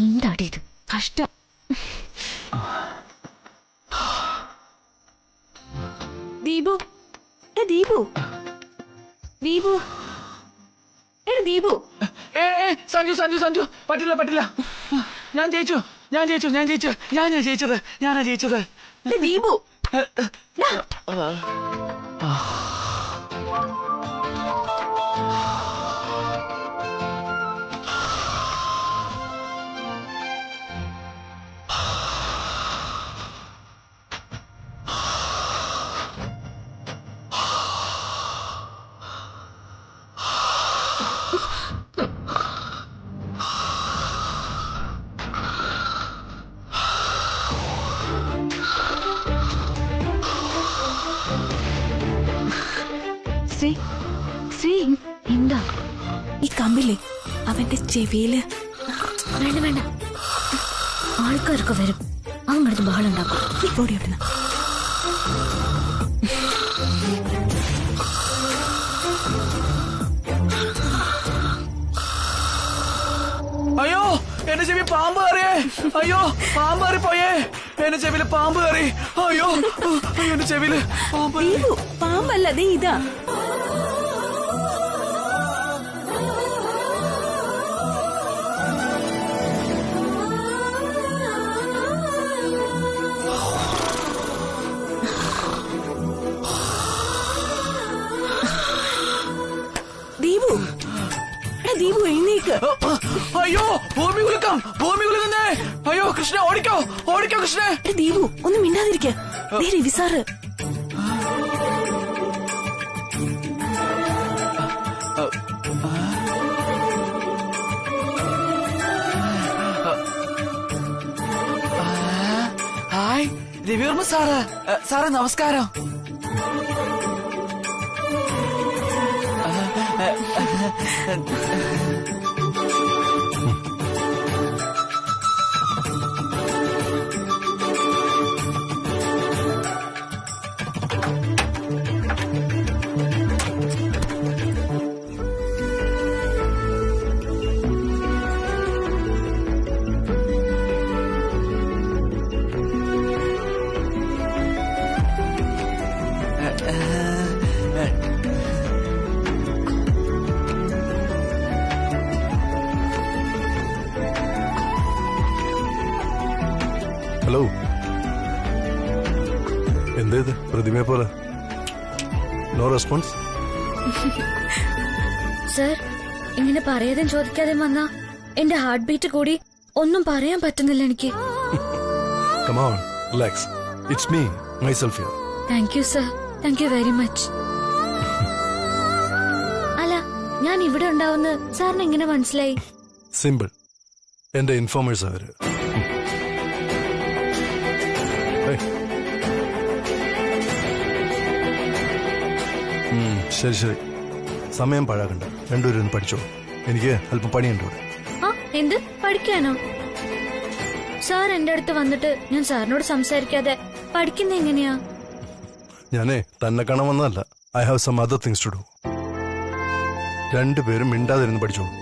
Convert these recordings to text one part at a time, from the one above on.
എന്താടി ഇത് കഷ്ടം. ദീപു ദീപു ദീപു ദീപു സഞ്ജു സഞ്ജു സഞ്ജു പറ്റില്ല പറ്റില്ല. ഞാൻ ജയിച്ചു ഞാൻ ജയിച്ചു ഞാൻ ജയിച്ചു ഞാനാ ജയിച്ചത് ഞാനാ ജയിച്ചത്. ദീപു എന്താ ഈ കമ്പില്ലേ അവന്റെ ചെവിയില്? വേണ്ട വേണ്ട, ആൾക്കാരൊക്കെ വരും, അവൻ അടുത്ത് ബഹളം ഉണ്ടാക്കും. നീ ഓടി അവിടുന്ന്. അയ്യോ എന്റെ ചെവി പാമ്പ് കയറിയേ. അയ്യോ പാമ്പ് കയറി പോയേ. എന്റെ ചെവിയില് പാമ്പ് കയറി. അയ്യോ എന്റെ ചെവിയില് പാമ്പ്. പാമ്പല്ല, ദേ ഇതാ. ദീപു ദീപു എഴുന്നേക്ക്. അയ്യോ ഭൂമി കുലുക്കം ഭൂമി കുലുക്കുന്നേ. അയ്യോ കൃഷ്ണ ഓടിക്കോ ഓടിക്കോ കൃഷ്ണ. ദീപു ഒന്ന് മിണ്ടാതിരിക്ക. രവിസാറ് ഹായ് രവിവർമ്മ സാറ്. സാറ് നമസ്കാരം. ഹലോ, എന്തേത് പ്രതിമയെ പോലെ? No response. സർ, ഇങ്ങനെ പറയാതെയും ചോദിക്കാതെയും വന്നാ എന്റെ ഹാർട്ട് ബീറ്റ് കൂടി ഒന്നും പറയാൻ പറ്റുന്നില്ല എനിക്ക്. Come on, relax. It's me, myself here. Thank you sir, thank you very much. അല്ല, ഞാൻ ഇവിടെ ഉണ്ടാവുന്ന സാറിന് എങ്ങനെ മനസ്സിലായി? സിമ്പിൾ, എന്റെ ഇൻഫോമേഴ്സ് അവര്. ശരി ശരി, സമയം പാഴാക്കണ്ട, രണ്ടുപേരും പഠിച്ചോ. എനിക്ക് അല്പം പണിയുണ്ട് ഇവിടെ. എന്ത് പഠിക്കാനോ? സാർ എന്റെ അടുത്ത് വന്നിട്ട് ഞാൻ സാറിനോട് സംസാരിക്കാതെ പഠിക്കുന്ന എങ്ങനെയാ? ഞാനേ തന്നെ കാണാൻ വന്നതല്ല. I have some other things to do. രണ്ടുപേരും മിണ്ടാതിരുന്ന് പഠിച്ചോളൂ.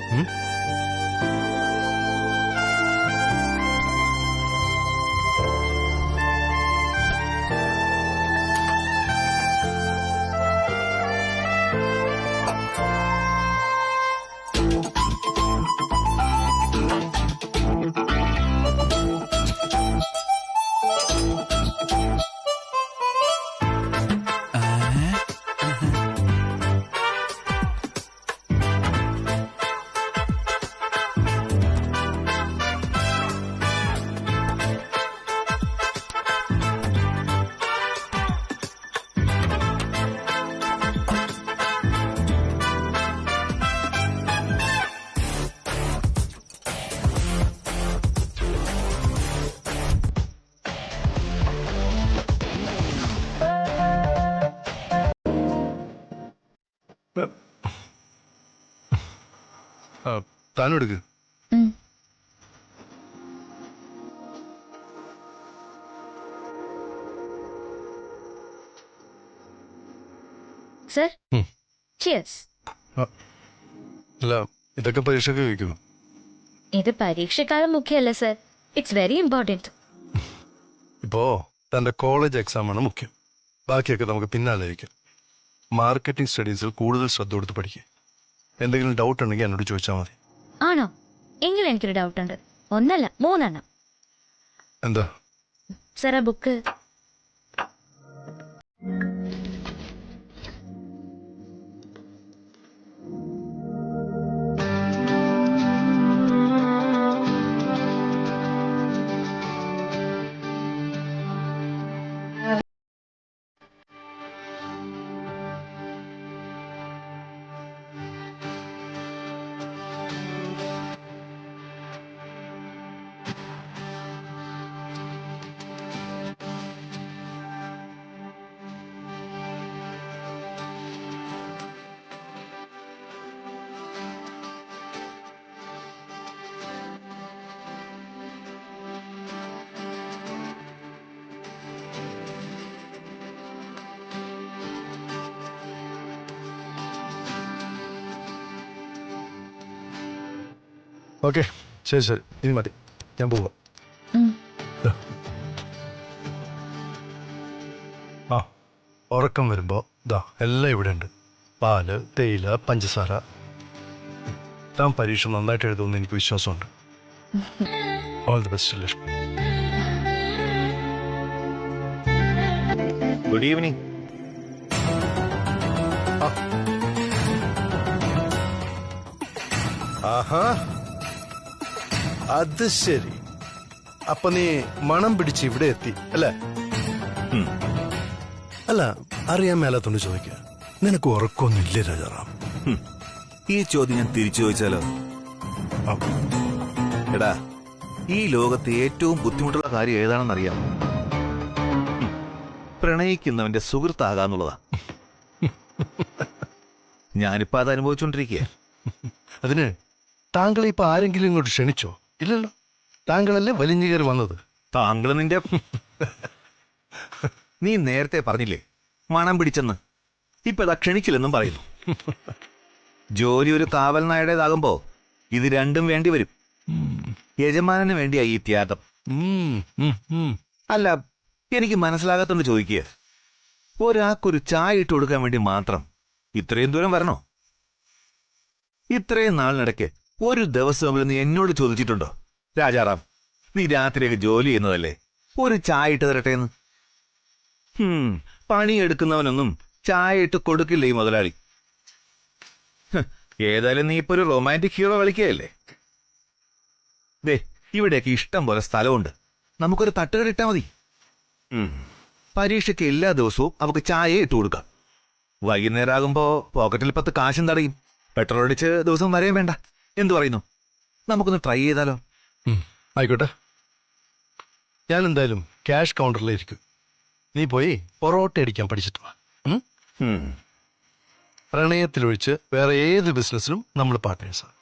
താനും എടുക്ക്. Sir, cheers. അല്ല, ഇതൊക്കെ പരീക്ഷയ്ക്ക് വയ്ക്കുമോ? ഇത് പരീക്ഷക്കാലം മുഖ്യമല്ല സർ. It's very important. ഇപ്പോ തന്റെ കോളേജ് എക്സാമാണ് മുഖ്യം. ബാക്കിയൊക്കെ നമുക്ക് പിന്നാലെയിരിക്കും. മാർക്കറ്റിംഗ് സ്റ്റഡീസിൽ കൂടുതൽ ശ്രദ്ധ കൊടുത്ത് പഠിക്കുക. എന്തെങ്കിലും ഡൗട്ട് ഉണ്ടെങ്കിൽ എന്നോട് ചോദിച്ചാൽ മതി. ആണോ? എങ്കിൽ എനിക്കൊരു ഡൗട്ട് ഉണ്ട്. ഒന്നല്ല 3 എണ്ണം. എന്താ? സർ ആ ബുക്ക്. ഓക്കെ, ശരി ശരി, ഇനി മതി, ഞാൻ പോവാം. ആ, ഉറക്കം വരുമ്പോ ദാ എല്ലാം ഇവിടെ ഉണ്ട്. പാല്, തേയില, പഞ്ചസാര. താൻ പരീക്ഷ നന്നായിട്ട് എഴുതുമെന്ന് എനിക്ക് വിശ്വാസമുണ്ട്. All the best Lakshmi. Good evening. ആഹാ, അത് ശരി. അപ്പൊ നീ മണം പിടിച്ച് ഇവിടെ എത്തി അല്ലേ? അല്ല, അറിയാൻ മേലാത്തോണ്ട് ചോദിക്കുക, നിനക്ക് ഉറക്കമൊന്നും ഇല്ലേ രാജാറാം? ഈ ചോദ്യം ഞാൻ തിരിച്ചു ചോദിച്ചാലോ? ആ, എടാ, ഈ ലോകത്തെ ഏറ്റവും ബുദ്ധിമുട്ടുള്ള കാര്യം ഏതാണെന്നറിയാം? പ്രണയിക്കുന്നവന്റെ സുഹൃത്താകാന്നുള്ളതാ. ഞാനിപ്പോ അത് അനുഭവിച്ചുകൊണ്ടിരിക്കുക. അതിന് താങ്കളെ ഇപ്പൊ ആരെങ്കിലും ഇങ്ങോട്ട് ക്ഷണിച്ചോ? ഇല്ലല്ലോ, താങ്കളല്ലേ വലിഞ്ഞു കയറി വന്നത്. താങ്കൾ നിന്റെ നീ നേരത്തെ പറഞ്ഞില്ലേ മണം പിടിച്ചെന്ന്. ഇപ്പൊ ഇതാ ക്ഷണിച്ചില്ലെന്നും പറയുന്നു. ജോലി ഒരു കാവൽ നായുടേതാകുമ്പോ ഇത് രണ്ടും വേണ്ടി വരും. യജമാനന് വേണ്ടിയാ ഈ ത്യാഗം. അല്ല, എനിക്ക് മനസ്സിലാകാത്തോണ്ട് ചോദിക്കുക, ഒരാൾക്കൊരു ചായ ഇട്ട് കൊടുക്കാൻ വേണ്ടി മാത്രം ഇത്രയും ദൂരം വരണോ? ഇത്രയും നാളിനിടയ്ക്ക് ഒരു ദിവസമെങ്കിലും നീ എന്നോട് ചോദിച്ചിട്ടുണ്ടോ, രാജാറാം നീ രാത്രിയൊക്കെ ജോലി ചെയ്യുന്നതല്ലേ, ഒരു ചായ ഇട്ട് തരട്ടെ എന്ന്? പണിയെടുക്കുന്നവനൊന്നും ചായ ഇട്ട് കൊടുക്കില്ല ഈ മുതലാളി. ഏതായാലും നീ ഇപ്പൊ ഒരു റൊമാൻറ്റിക് ഹീറോ കളിക്കുകയല്ലേ. ദേ, ഇവിടെയൊക്കെ ഇഷ്ടം പോലെ സ്ഥലമുണ്ട്. നമുക്കൊരു തട്ടുകട ഇട്ടാൽ മതി. പരീക്ഷയ്ക്ക് എല്ലാ ദിവസവും അവർക്ക് ചായ ഇട്ട് കൊടുക്കാം. വൈകുന്നേരം ആകുമ്പോ പോക്കറ്റിൽ 10 കാശും തടയും. പെട്രോൾ അടിച്ച് ദിവസം വരെയും വേണ്ട. എന്തു പറയുന്നു? നമുക്കൊന്ന് ട്രൈ ചെയ്താലോ? ആയിക്കോട്ടെ, ഞാൻ എന്തായാലും ക്യാഷ് കൗണ്ടറിലിരിക്കും. നീ പോയി പൊറോട്ട അടിക്കാൻ പഠിച്ചിട്ട് വാ. പ്രണയത്തിലൊഴിച്ച് വേറെ ഏത് ബിസിനസ്സിലും നമ്മൾ പാർട്ട്നേഴ്സാണ്.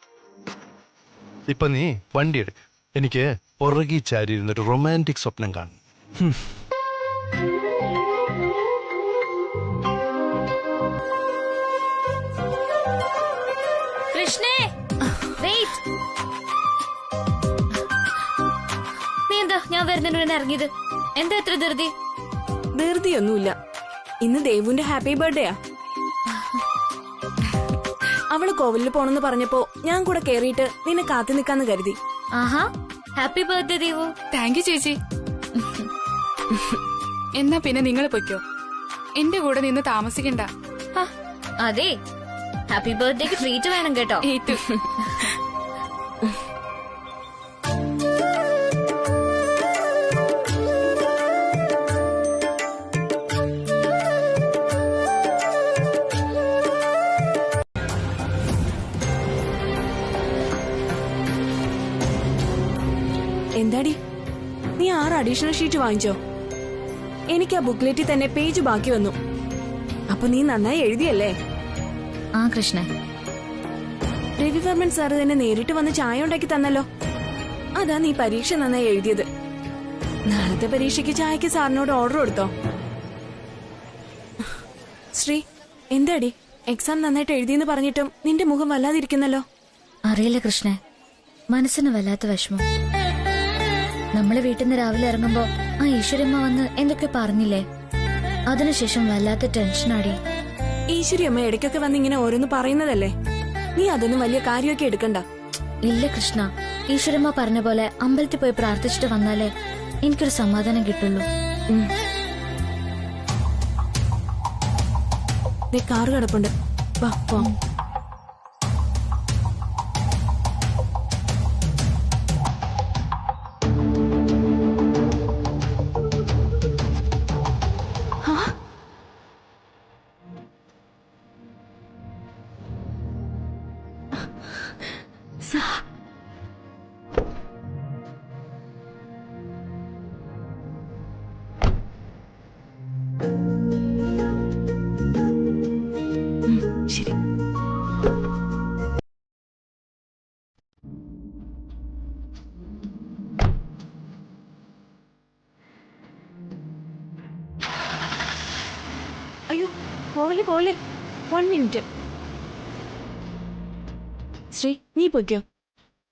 ഇപ്പൊ നീ വണ്ടി എടുക്ക, എനിക്ക് പുറകി ചാരി ഇരുന്നിട്ട് റൊമാൻറ്റിക് സ്വപ്നം കാണും. കൃഷ്ണേ, വെയിറ്റ്. നീ എന്താ ഞാൻ വരുന്നതിന് ഇറങ്ങിയത്? എന്താ എത്ര ധൃതി? ധൃതിയൊന്നുമില്ല, ഇന്ന് ദേവുന്റെ ഹാപ്പി ബർത്ത്ഡേയാ. അവള് കോവിലിൽ പോണെന്ന് പറഞ്ഞപ്പോ ഞാൻ കൂടെ കേറിയിട്ട് നിന്നെ കാത്തു നിക്കാന്ന് കരുതി. ആഹാ, happy birthday Devu. Thank you ചേച്ചി. എന്നാ പിന്നെ നിങ്ങൾ പൊയ്ക്കോ, എന്റെ കൂടെ നിന്ന് താമസിക്കണ്ട. അതെ, ഹാപ്പി ബർത്ത്ഡേക്ക് ട്രീറ്റ് വേണം കേട്ടോ. ഏറ്റു. എന്താടി, നീ 6 അഡീഷണൽ ഷീറ്റ് വാങ്ങിച്ചോ? എനിക്ക് ആ ബുക്ക്ലെറ്റിൽ തന്നെ പേജ് ബാക്കി വന്നു. അപ്പൊ നീ നന്നായി എഴുതിയല്ലേ? ആ കൃഷ്ണ, രവിവർമ്മൻ സാറ് തന്നെ നേരിട്ട് വന്ന് ചായ ഉണ്ടാക്കി തന്നല്ലോ. അതാ നീ പരീക്ഷ നന്നായി എഴുതിയത്. നാളത്തെ പരീക്ഷയ്ക്ക് ചായക്ക് സാറിനോട് ഓർഡർ കൊടുത്തോ? ശ്രീ, എന്താടി എക്സാം നന്നായിട്ട് എഴുതിയെന്ന് പറഞ്ഞിട്ടും നിന്റെ മുഖം വല്ലാതിരിക്കുന്നല്ലോ. അറിയില്ല കൃഷ്ണ, മനസ്സിന് വല്ലാത്ത വിഷമം. നമ്മള് വീട്ടിൽ നിന്ന് രാവിലെ ഇറങ്ങുമ്പോ ആ ഈശ്വരമ്മ വന്ന് എന്തൊക്കെ പറഞ്ഞില്ലേ, അതിനുശേഷം വല്ലാത്ത ടെൻഷനാടി. ഈശ്വരി അമ്മ ഇടയ്ക്കൊക്കെ വന്ന് ഇങ്ങനെ ഓരോന്ന് പറയുന്നതല്ലേ, നീ അതൊന്നും വലിയ കാര്യമൊക്കെ എടുക്കണ്ട. ഇല്ല കൃഷ്ണ, ഈശ്വരമ്മ പറഞ്ഞ പോലെ അമ്പലത്തിൽ പോയി പ്രാർത്ഥിച്ചിട്ട് വന്നാലേ എനിക്കൊരു സമാധാനം കിട്ടുള്ളൂ. കാറ് കിടപ്പുണ്ട്, വാ പോവാം. ശരി. അയ്യോ പോലെ പോലെ 1 മിനിറ്റ്. ശ്രീ നീ പൊയ്ക്കോ.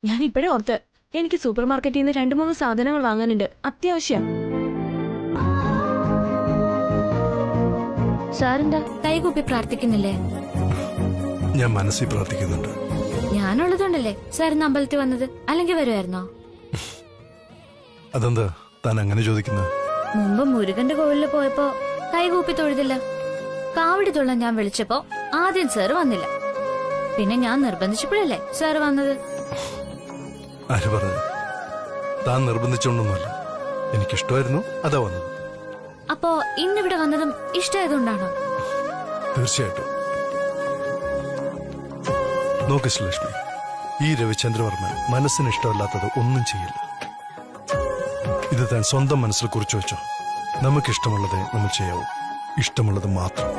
ഞാൻ ഇപ്പഴേ ഓർത്ത് എനിക്ക് സൂപ്പർ മാർക്കറ്റിൽ നിന്ന് 2-3 സാധനങ്ങൾ വാങ്ങാനുണ്ട്, അത്യാവശ്യം. സാറെന്താ കൈകൂപ്പി പ്രാർത്ഥിക്കുന്നില്ലേ? ഞാൻ മനസ്സിൽ പ്രാർത്ഥിക്കുന്നുണ്ട്. ഞാനുള്ളതുകൊണ്ടല്ലേ സാർ ഇന്ന് അമ്പലത്തിൽ വന്നത്, അല്ലെങ്കിൽ വരുമായിരുന്നോ? അതെന്താ താൻ അങ്ങനെ ചോദിക്കുന്നത്? മുമ്പ് മുരുകന്റെ കോവിലിൽ പോയപ്പോ കൈകൂപ്പി തൊഴുതില്ല. കാവടി തൊള്ളാൻ ഞാൻ വിളിച്ചപ്പോ ആദ്യം സാർ വന്നില്ല, പിന്നെ ഞാൻ നിർബന്ധിച്ചപ്പോഴല്ലേ സാർ വന്നത്. ആര് പറഞ്ഞു? താൻ നിർബന്ധിച്ചോണ്ടൊന്നുമല്ല, എനിക്കിഷ്ടമായിരുന്നു, അതാ വന്നത്. അപ്പോ ഇന്നിവിടെ വന്നതും ഇഷ്ടമായതുകൊണ്ടാണോ? തീർച്ചയായിട്ടും. നോക്ക് ശ്രീലക്ഷ്മി, ഈ രവിചന്ദ്രവർമ്മ മനസ്സിന് ഇഷ്ടമല്ലാത്തത് ഒന്നും ചെയ്യില്ല. ഇത് താൻ സ്വന്തം മനസ്സിൽ കുറിച്ചു വെച്ചോ. നമുക്കിഷ്ടമുള്ളതേ നമ്മൾ ചെയ്യാവൂ, ഇഷ്ടമുള്ളത് മാത്രം.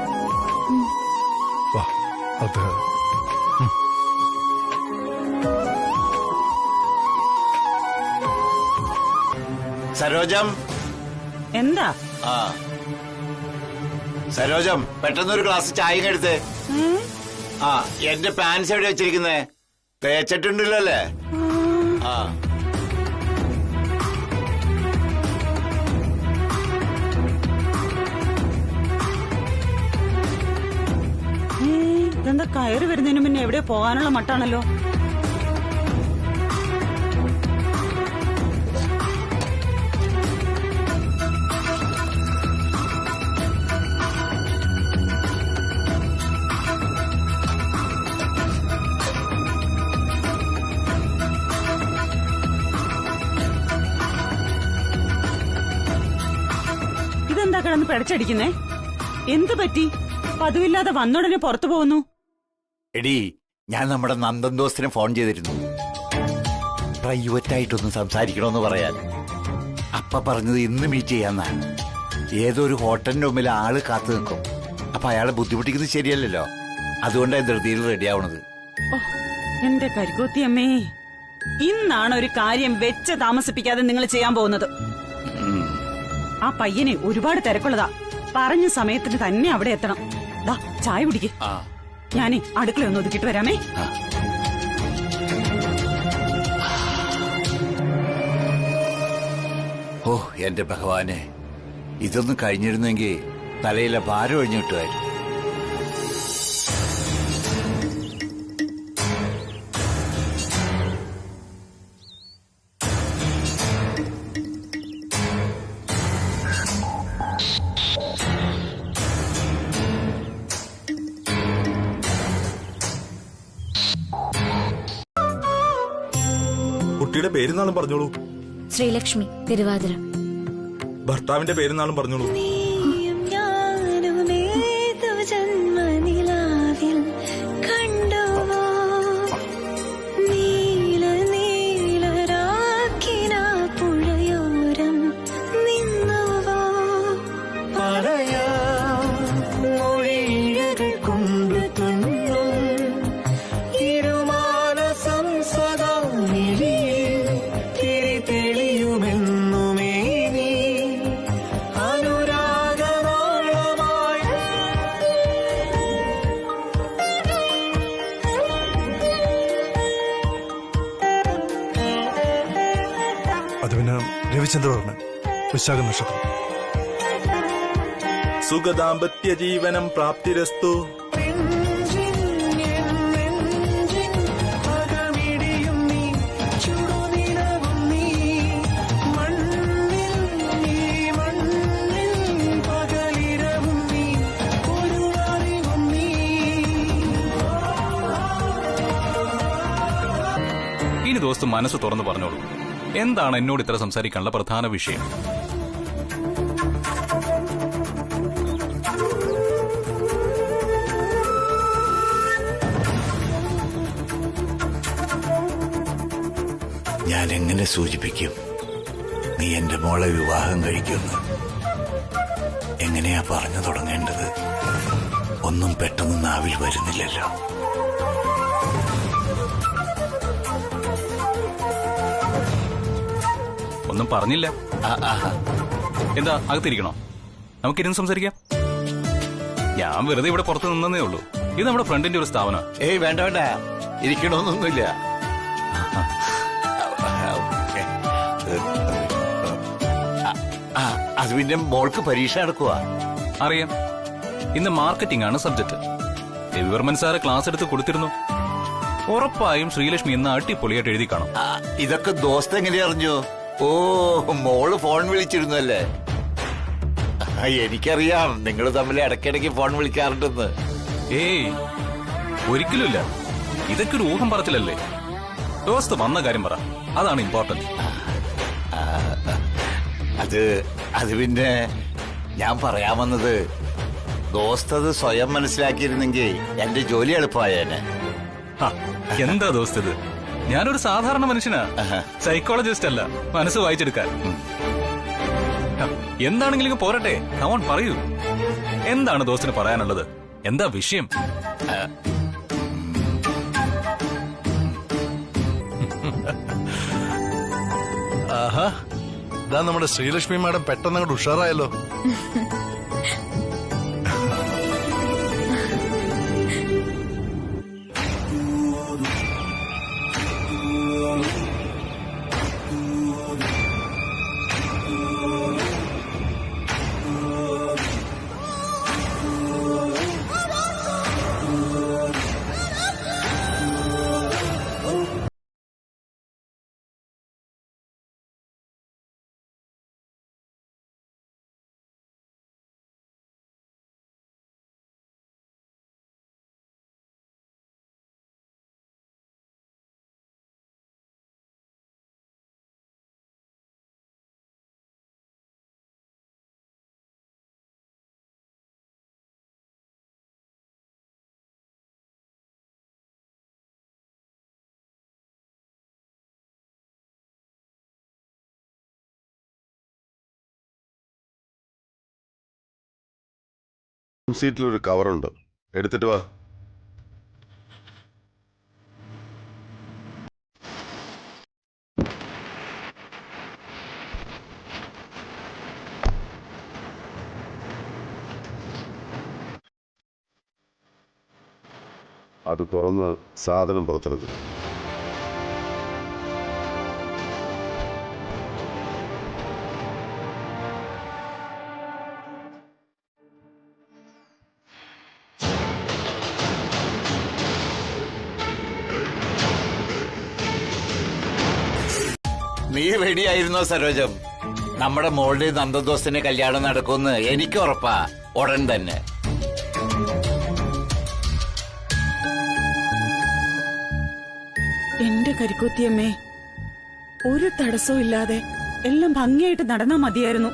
വാ, അത് സരോജം. എന്താ? ആ സരോജം, പെട്ടെന്നൊരു ഗ്ലാസ് ചായ എടുത്തേ. ആ എന്റെ പാൻസ് എവിടെ വെച്ചിരിക്കുന്നേ? തേച്ചിട്ടുണ്ടല്ലോ അല്ലേ? ആ ഇതെന്താ കയറി വരുന്നതിന് മുന്നേ എവിടെ പോകാനുള്ള മട്ടാണല്ലോ. ഇതെന്താ കിടന്ന് പിടച്ചടിക്കുന്നേ? എന്തു പറ്റി? പതിവില്ലാതെ വന്നുടനെ പുറത്തു പോകുന്നു. എടി, ഞാൻ നമ്മുടെ നന്ദൻ ദോസ്തിന് ഫോൺ ചെയ്തിരുന്നു, പ്രൈവറ്റ് ആയിട്ടൊന്ന് സംസാരിക്കണമെന്ന് പറയാൻ. അപ്പ പറഞ്ഞത് ഇന്ന് മീറ്റ് ചെയ്യാന്നാണ്. ഏതോ ഒരു ഹോട്ടലിന്റെ മുമ്പിൽ ആള് കാത്തു നിൽക്കും. അപ്പൊ അയാളെ ബുദ്ധിമുട്ടിക്കുന്നത് ശരിയല്ലല്ലോ, അതുകൊണ്ടാണ് ധൃതിയിൽ റെഡിയാവണത്. എന്റെ കരിക്കോത്തി അമ്മേ, ഇന്നാണ് ഒരു കാര്യം വെച്ച് താമസിപ്പിക്കാതെ നിങ്ങൾ ചെയ്യാൻ പോകുന്നത്. ആ പയ്യനെ ഒരുപാട് തിരക്കുള്ളതാ, പറഞ്ഞ സമയത്തിന് തന്നെ അവിടെ എത്തണം. ദാ ചായ കുടിക്ക്. ഞാനേ അടുക്കളയൊന്ന് ഒതുക്കിട്ട് വരാമേ. ഓ എന്റെ ഭഗവാനെ, ഇതൊന്നും കഴിഞ്ഞിരുന്നെങ്കിൽ തലയിലെ ഭാരം ഒഴിഞ്ഞു കിട്ടുമായിരുന്നു. കുട്ടിയുടെ പേരുന്നാളും പറഞ്ഞോളൂ. ശ്രീലക്ഷ്മി, തിരുവാതിര. ഭർത്താവിന്റെ പേരുന്നാളും പറഞ്ഞോളൂ. തെളിയുമെന്നുമേ നീ അനുരാ അത് പിന്നെ രവിചന്ദ്ര പറഞ്ഞു വിശാഖ നക്ഷത്രം. സുഖദാമ്പത്യ ജീവനം പ്രാപ്തിരസ്തു. ഇനി ദോസ്ത് മനസ്സ് തുറന്നു പറഞ്ഞോളൂ, എന്താണ് എന്നോട് ഇത്ര സംസാരിക്കാനുള്ള പ്രധാന വിഷയം? ഞാൻ എങ്ങനെ സൂചിപ്പിക്കും നീ എന്റെ മോളെ വിവാഹം കഴിക്കുമെന്ന്? എങ്ങനെയാ പറഞ്ഞു തുടങ്ങേണ്ടത്? ഒന്നും പെട്ടെന്ന് നാവിൽ വരുന്നില്ലല്ലോ. ഒന്നും പറഞ്ഞില്ല. എന്താ അകത്തിരിക്കണോ? നമുക്കിരുന്ന് സംസാരിക്കാം. ഞാൻ വെറുതെ ഇവിടെ പുറത്ത് നിന്നേ ഉള്ളൂ. ഇത് നമ്മുടെ ഫ്രണ്ടിന്റെ ഒരു സ്ഥാപനം. ഏയ് വേണ്ട വേണ്ട, ഇരിക്കണമെന്നൊന്നുമില്ല. അത് പിന്നെ മോൾക്ക് പരീക്ഷ നടക്കുക. അറിയാം, ഇന്ന് മാർക്കറ്റിംഗ് ആണ് സബ്ജക്ട്. രവിവർമ്മൻ സാറ് ക്ലാസ് എടുത്ത് കൊടുത്തിരുന്നു. ഉറപ്പായും ശ്രീലക്ഷ്മി ഇന്ന് അടിപൊളിയായിട്ട് എഴുതി കാണും. ഇതൊക്കെ ദോസ്ത് എങ്ങനെ അറിഞ്ഞു? ഓ, മോള് ഫോൺ വിളിച്ചിരുന്നു അല്ലേ? എനിക്കറിയാം, നിങ്ങൾ തമ്മിൽ ഇടയ്ക്കിടയ്ക്ക് ഫോൺ വിളിക്കാറുണ്ടെന്ന്. ഏയ് ഒരിക്കലുമില്ല, ഇതൊക്കെ ഒരു ഊഹം പറച്ചിലല്ലേ. ദോസ്ത് വന്ന കാര്യം പറ, അതാണ് ഇമ്പോർട്ടന്റ്. അത് പിന്നെ ഞാൻ പറയാമെന്നത്, ദോസ്ത് അത് സ്വയം മനസ്സിലാക്കിയിരുന്നെങ്കിൽ എന്റെ ജോലി എളുപ്പമായേനെ. എന്താ ദോസ്ത് ഇത്? ഞാനൊരു സാധാരണ മനുഷ്യനാ, സൈക്കോളജിസ്റ്റ് അല്ല മനസ്സ് വായിച്ചെടുക്കാൻ. എന്താണെങ്കിലും പോരട്ടെ, കമോൺ പറയൂ, എന്താണ് ദോസ്തിന് പറയാനുള്ളത്? എന്താ വിഷയം? ആഹാ, ഇതാ നമ്മുടെ ശ്രീലക്ഷ്മി മാഡം പെട്ടെന്ന് അങ്ങോട്ട് ഉഷാറായല്ലോ. സീറ്റിലൊരു കവറുണ്ട്, എടുത്തിട്ട് വാ. അത് തുറന്ന് സാധനം പുറത്തെടുക്കും. നീ റെഡിയായിരുന്നോ സരോജം? നമ്മുടെ മോളുടെ നന്ദദോസിന്റെ കല്യാണം നടക്കുമെന്ന് എനിക്ക് ഉറപ്പാ, ഉടൻ തന്നെ. എന്റെ കരിക്കോത്തിയമ്മേ, ഒരു തടസ്സവും ഇല്ലാതെ എല്ലാം ഭംഗിയായിട്ട് നടന്നാ മതിയായിരുന്നു.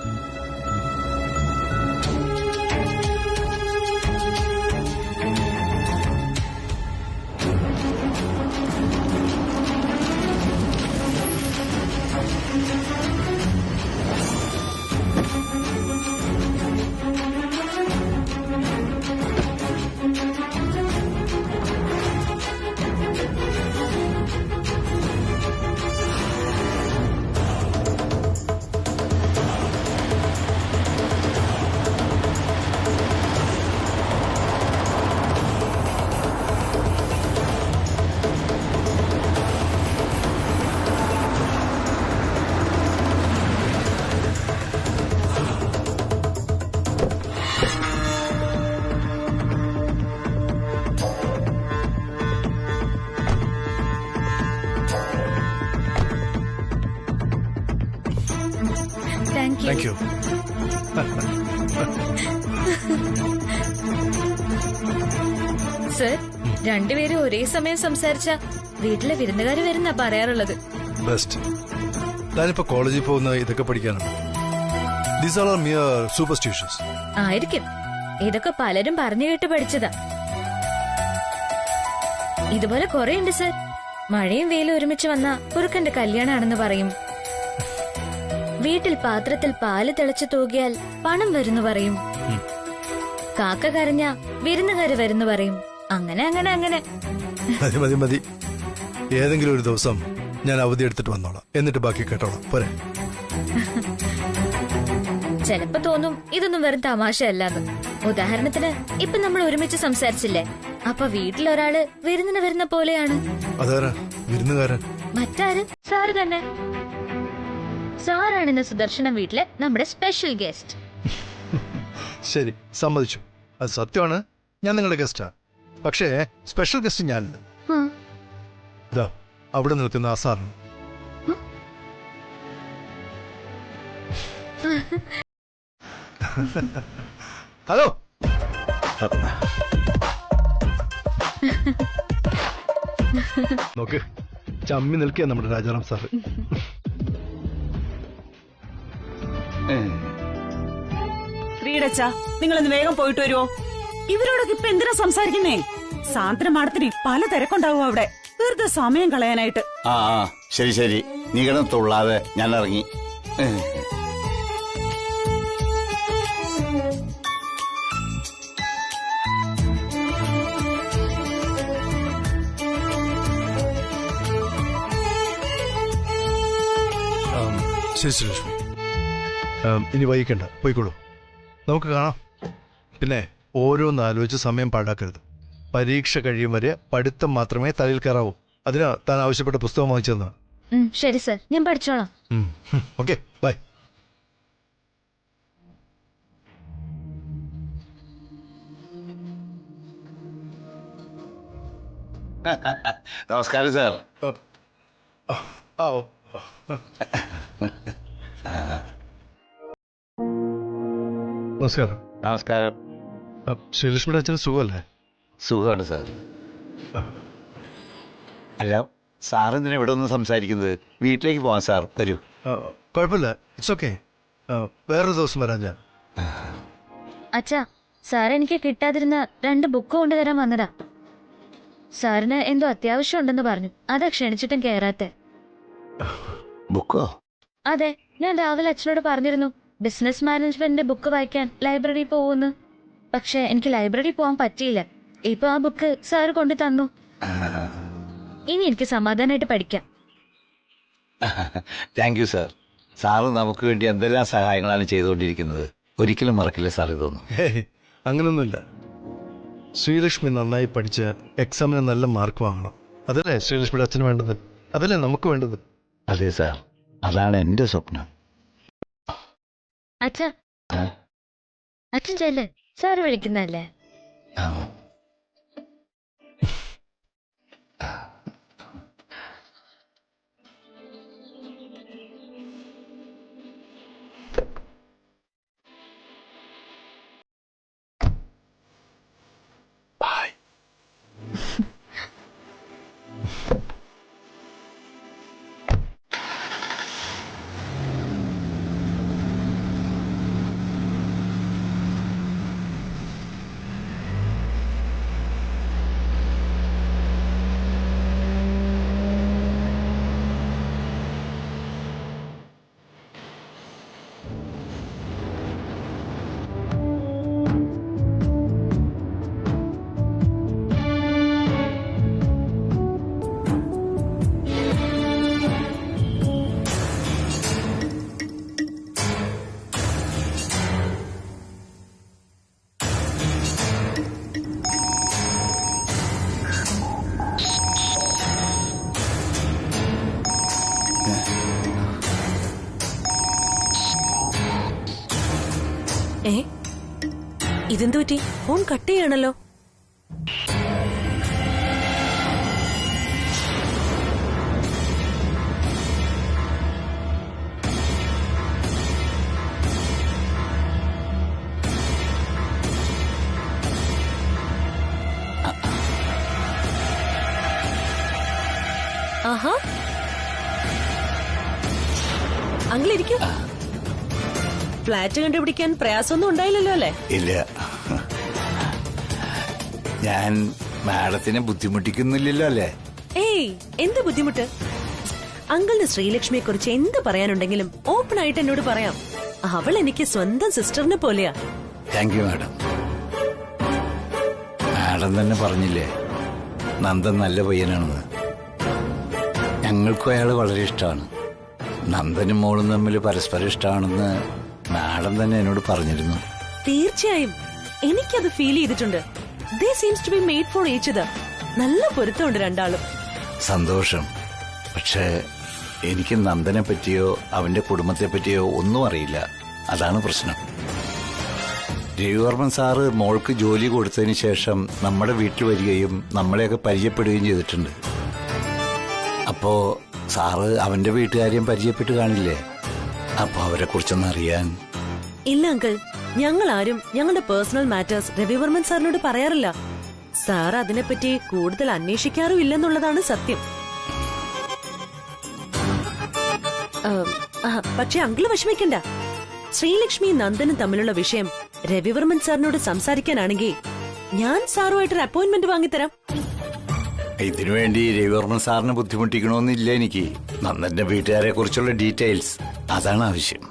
Thank you. Thank you. Sir, രണ്ടുപേരും ഒരേ സമയം സംസാരിച്ച വീട്ടിലെ വിരുന്നുകാര് വരുന്നാ പറയാറുള്ളത്. ബെസ്റ്റ്. ഞാനിപ്പോ കോളേജിൽ പോകുന്ന ഇതൊക്കെ പഠിക്കാനാണ്. These are mere superstitious. ആയിരിക്കും. ഇതൊക്കെ പലരും പറഞ്ഞു കേട്ട് പഠിച്ചതാ. ഇതുപോലെ കുറെ ഉണ്ട് സർ. മഴയും വെയിലും ഒരുമിച്ച് വന്ന കുറുക്കന്റെ കല്യാണാണെന്ന് പറയും. വീട്ടിൽ പാത്രത്തിൽ പാല് തിളച്ചു തൂകിയാൽ പണം വരുന്നു പറയും. കാക്ക കരഞ്ഞ വിരുന്നുകാര് വരുന്നു പറയും. അങ്ങനെ അങ്ങനെ അങ്ങനെ. മതി മതി മതി. ഏതെങ്കിലും ഒരു ദിവസം ഞാൻ അവധി എടുത്തിട്ട് വന്നോളാം. എന്നിട്ട് ബാക്കി കേട്ടോളാം. പോരെ? ചിലപ്പോ തോന്നും ഇതൊന്നും വെറും തമാശയല്ലാന്ന്. ഉദാഹരണത്തിന് ഇപ്പൊ നമ്മൾ ഒരുമിച്ച് സംസാരിച്ചില്ലേ, അപ്പൊ വീട്ടിലൊരാള് വിരുന്നിന് വരുന്ന പോലെയാണ്. അതാരാ വിരുന്നുകാരൻ? മറ്റാര്? സാറ് തന്നെ. സാറാണ് ഇന്ന് സുദർശനം വീട്ടിലെ നമ്മുടെ സ്പെഷ്യൽ ഗസ്റ്റ്. ശരി, സമ്മതിച്ചു. അത് സത്യമാണ്. ഞാൻ നിങ്ങളുടെ ഗസ്റ്റാ. പക്ഷേ സ്പെഷ്യൽ ഗസ്റ്റ് ഞാനുണ്ട്. ഇതാ അവിടെ നിൽക്കുന്ന ആ സാറിന്. ഹലോ. നോക്ക്, ചമ്മി നിൽക്കുക നമ്മുടെ രാജാറാം സാറ്. ശ്രീടച്ചാ, നിങ്ങളൊന്ന് വേഗം പോയിട്ട് വരുവോ? ഇവരോടൊക്കെ ഇപ്പൊ എന്തിനാ സംസാരിക്കുന്നേ? സാന്ദ്ര മാഡത്തിന് പല തിരക്കുണ്ടാവും അവിടെ. വെറുതെ സമയം കളയാനായിട്ട്. ആ ശരി ശരി, നീ കിടന്ന് തുള്ളാതെ ഞാൻ ഇറങ്ങി. ശരി ശരി ലക്ഷ്മി, ഇനി വൈകിക്കണ്ട, പോയിക്കോളൂ. നമുക്ക് കാണാം. പിന്നെ ഓരോന്ന് ആലോചിച്ച് സമയം പാഴാക്കരുത്. പരീക്ഷ കഴിയും വരെ പഠിത്തം മാത്രമേ തലയിൽ കയറാവൂ. അതിനാ താൻ ആവശ്യപ്പെട്ട പുസ്തകം വാങ്ങിച്ചതെന്നാണ്. ശരി സർ, ഞാൻ പഠിച്ചോളാം. Okay, bye. നമസ്കാരം സാർ. നമസ്കാരം. നമസ്കാരം. ശ്രീലക്ഷ്മിയുടെ അച്ഛന് സുഖമല്ലേ? സുഖമാണ് സാർ. അല്ല, സാറെന്തിനാ ഇവിടെ ഒന്ന് സംസാരിക്കുന്നത്? വീട്ടിലേക്ക് പോവാം സാർ, വരൂ. കുഴപ്പമില്ല, ഇറ്റ്സ് ഓക്കെ. വേറൊരു ദിവസം വരാം ഞാൻ. അച്ഛാ, സാർ എനിക്ക് കിട്ടാതിരുന്ന 2 ബുക്ക് കൊണ്ടുതരാൻ വന്നതാ. സാറിന് എന്തോ അത്യാവശ്യം ഉണ്ടെന്ന് പറഞ്ഞു. അതാ ക്ഷണിച്ചിട്ടും കയറാത്തെ. ബുക്കോ? അതെ, ഞാൻ രാവിലെ അച്ഛനോട് പറഞ്ഞിരുന്നു ബിസിനസ് മാനേജ്മെന്റിന്റെ ബുക്ക് വായിക്കാൻ ലൈബ്രറി പോകുന്നു. പക്ഷെ എനിക്ക് ലൈബ്രറി പോകാൻ പറ്റിയില്ല. ഇപ്പൊ ആ ബുക്ക് സാറ് കൊണ്ടു തന്നു. ഇനി എനിക്ക് സമാധാനമായിട്ട് പഠിക്കാം. Thank you sir. സാറ് നമുക്ക് വേണ്ടി എന്തെല്ലാം സഹായങ്ങളാണ് ചെയ്തുകൊണ്ടിരിക്കുന്നത്. ഒരിക്കലും മറക്കില്ല സാർ ഇതൊന്നും. അങ്ങനൊന്നുമില്ല. ശ്രീലക്ഷ്മി നന്നായി പഠിച്ച് എക്സാമിന് നല്ല മാർക്ക് വാങ്ങണം. അതല്ലേ ശ്രീലക്ഷ്മിയുടെ അച്ഛന് വേണ്ടത്? അതല്ലേ നമുക്ക് വേണ്ടത്? അതെ സാർ, അതാണ് എന്റെ സ്വപ്നം. അച്ഛാ, അച്ഛൻ ചെല്ല്, സാറ് വിളിക്കുന്നല്ലേ. ഇതെന്തു പറ്റി? ഫോൺ കട്ട് ചെയ്യണല്ലോ. ആഹാ, അങ്കിൾ ഇരിക്കൂ. ഫ്ലാറ്റ് കണ്ടുപിടിക്കാൻ പ്രയാസമൊന്നും ഉണ്ടായില്ലല്ലോ അല്ലേ? ഇല്ല, ഞാൻ മാഡത്തിനെ ബുദ്ധിമുട്ടിക്കുന്നില്ലല്ലോ അല്ലേ? ഏയ്, എന്ത് ബുദ്ധിമുട്ട്? അങ്കിളിന് ശ്രീലക്ഷ്മിയെ കുറിച്ച് എന്ത് പറയാനുണ്ടെങ്കിലും ഓപ്പൺ ആയിട്ട് എന്നോട് പറയാം. അവൾ എനിക്ക് സ്വന്തം സിസ്റ്ററിനെ പോലെയാ. Thank you madam. മാഡം തന്നെ പറഞ്ഞില്ലേ നന്ദൻ നല്ല പയ്യനാണെന്ന്. ഞങ്ങൾക്കും അയാൾ വളരെ ഇഷ്ടമാണ്. നന്ദനും മോളും തമ്മിൽ പരസ്പരം ഇഷ്ടമാണെന്ന് മാഡം തന്നെ എന്നോട് പറഞ്ഞിരുന്നു. തീർച്ചയായും എനിക്കത് ഫീൽ ചെയ്തിട്ടുണ്ട്. They seems to be made for each other. നല്ല പൊരുത്തമുണ്ട് രണ്ടാളും. സന്തോഷം. പക്ഷേ എനിക്ക് നന്ദനെ പറ്റിയോ അവന്റെ കുടുംബത്തെ പറ്റിയോ ഒന്നും അറിയില്ല. അതാണ് പ്രശ്നം. രവിവർമ്മൻ സാറ് മോൾക്ക് ജോലി കൊടുത്തതിന് ശേഷം നമ്മുടെ വീട്ടിൽ വരികയും നമ്മളെയൊക്കെ പരിചയപ്പെടുകയും ചെയ്തിട്ടുണ്ട്. അപ്പോ സാറ് അവന്റെ വീട്ടുകാരെയും പരിചയപ്പെട്ട് കാണില്ലേ? അപ്പൊ അവരെ കുറിച്ചൊന്നും അറിയാൻ. ഇല്ല അങ്കിൾ, ഞങ്ങൾ ആരും ഞങ്ങളുടെ പേഴ്സണൽ മാറ്റേഴ്സ് രവിവർമ്മൻ സാറിനോട് പറയാറില്ല. സാർ അതിനെപ്പറ്റി കൂടുതൽ അന്വേഷിക്കാറും ഇല്ലെന്നുള്ളതാണ് സത്യം. പക്ഷെ അങ്കിള് വിഷമിക്കണ്ട. ശ്രീലക്ഷ്മിയും നന്ദനും തമ്മിലുള്ള വിഷയം രവിവർമ്മൻ സാറിനോട് സംസാരിക്കാനാണെങ്കിൽ ഞാൻ സാറുമായിട്ടൊരു അപ്പോയിന്റ്മെന്റ് വാങ്ങിത്തരാം. ഇതിനുവേണ്ടി രവിവർമ്മൻ സാറിനെ ബുദ്ധിമുട്ടിക്കണമെന്നില്ല എനിക്ക്. നന്ദന്റെ വീട്ടുകാരെ കുറിച്ചുള്ള ഡീറ്റെയിൽസ് അതാണ് ആവശ്യം.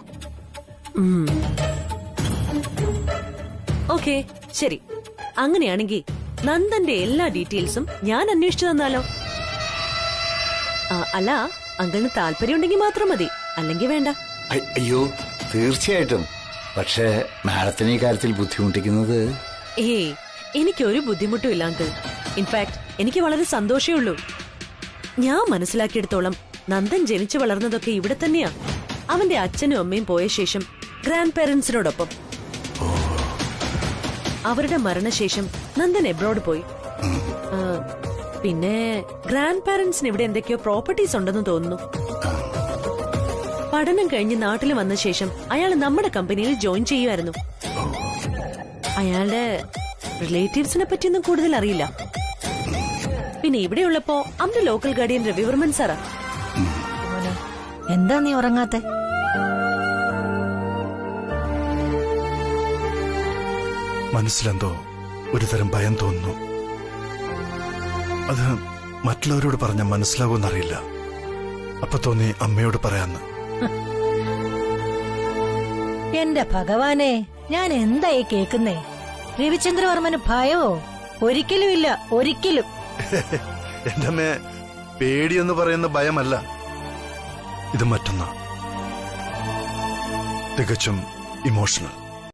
ഓക്കെ, ശരി. അങ്ങനെയാണെങ്കിൽ നന്ദന്റെ എല്ലാ ഡീറ്റെയിൽസും ഞാൻ അന്വേഷിച്ചു തന്നാലോ? അല്ല, അങ്കിളിന് താല്പര്യമുണ്ടെങ്കിൽ മാത്രം മതി, അല്ലെങ്കിൽ വേണ്ട. അയ്യോ, തീർച്ചയായിട്ടും. പക്ഷേ മാഡത്തിന് ഈ കാര്യത്തിൽ ബുദ്ധിമുട്ടിക്കുന്നത്? ഏയ്, എനിക്കൊരു ബുദ്ധിമുട്ടും ഇല്ല അങ്കിൾ. ഇൻഫാക്ട് എനിക്ക് വളരെ സന്തോഷമേ ഉള്ളൂ. ഞാൻ മനസ്സിലാക്കിയെടുത്തോളം നന്ദൻ ജനിച്ചു വളർന്നതൊക്കെ ഇവിടെ തന്നെയാ. അവന്റെ അച്ഛനും അമ്മയും പോയ ശേഷം ഗ്രാൻഡ് പേരൻസിനോടൊപ്പം. അവരുടെ മരണശേഷം നന്ദൻ എബ്രോഡ് പോയി. പിന്നെ ഗ്രാൻഡ് പാരന്റ്സിന് ഇവിടെ എന്തൊക്കെയോ പ്രോപ്പർട്ടീസ് ഉണ്ടെന്ന് തോന്നുന്നു. പഠനം കഴിഞ്ഞ് നാട്ടിൽ വന്ന ശേഷം അയാൾ നമ്മുടെ കമ്പനിയിൽ ജോയിൻ ചെയ്യുമായിരുന്നു. അയാളുടെ റിലേറ്റീവ്സിനെ പറ്റിയൊന്നും കൂടുതൽ അറിയില്ല. പിന്നെ ഇവിടെയുള്ളപ്പോ അവന്റെ ലോക്കൽ ഗാർഡിയൻ രവിവർമ്മൻ സാറാ. എന്താ നീ ഉറങ്ങാത്തെ? മനസ്സിലെന്തോ ഒരു തരം ഭയം തോന്നുന്നു. അത് മറ്റുള്ളവരോട് പറഞ്ഞ മനസ്സിലാവുമെന്നറിയില്ല. അപ്പൊ തോന്നി അമ്മയോട് പറയാന്ന്. എന്റെ ഭഗവാനെ, ഞാൻ എന്തായി കേക്കുന്നേ? രവിചന്ദ്രവർമ്മന് ഭയമോ? ഒരിക്കലും ഇല്ല, ഒരിക്കലും. എന്റെ അമ്മ, പേടിയെന്ന് പറയുന്ന ഭയമല്ല, ഇത് മറ്റൊന്നാ, തികച്ചും ഇമോഷണൽ.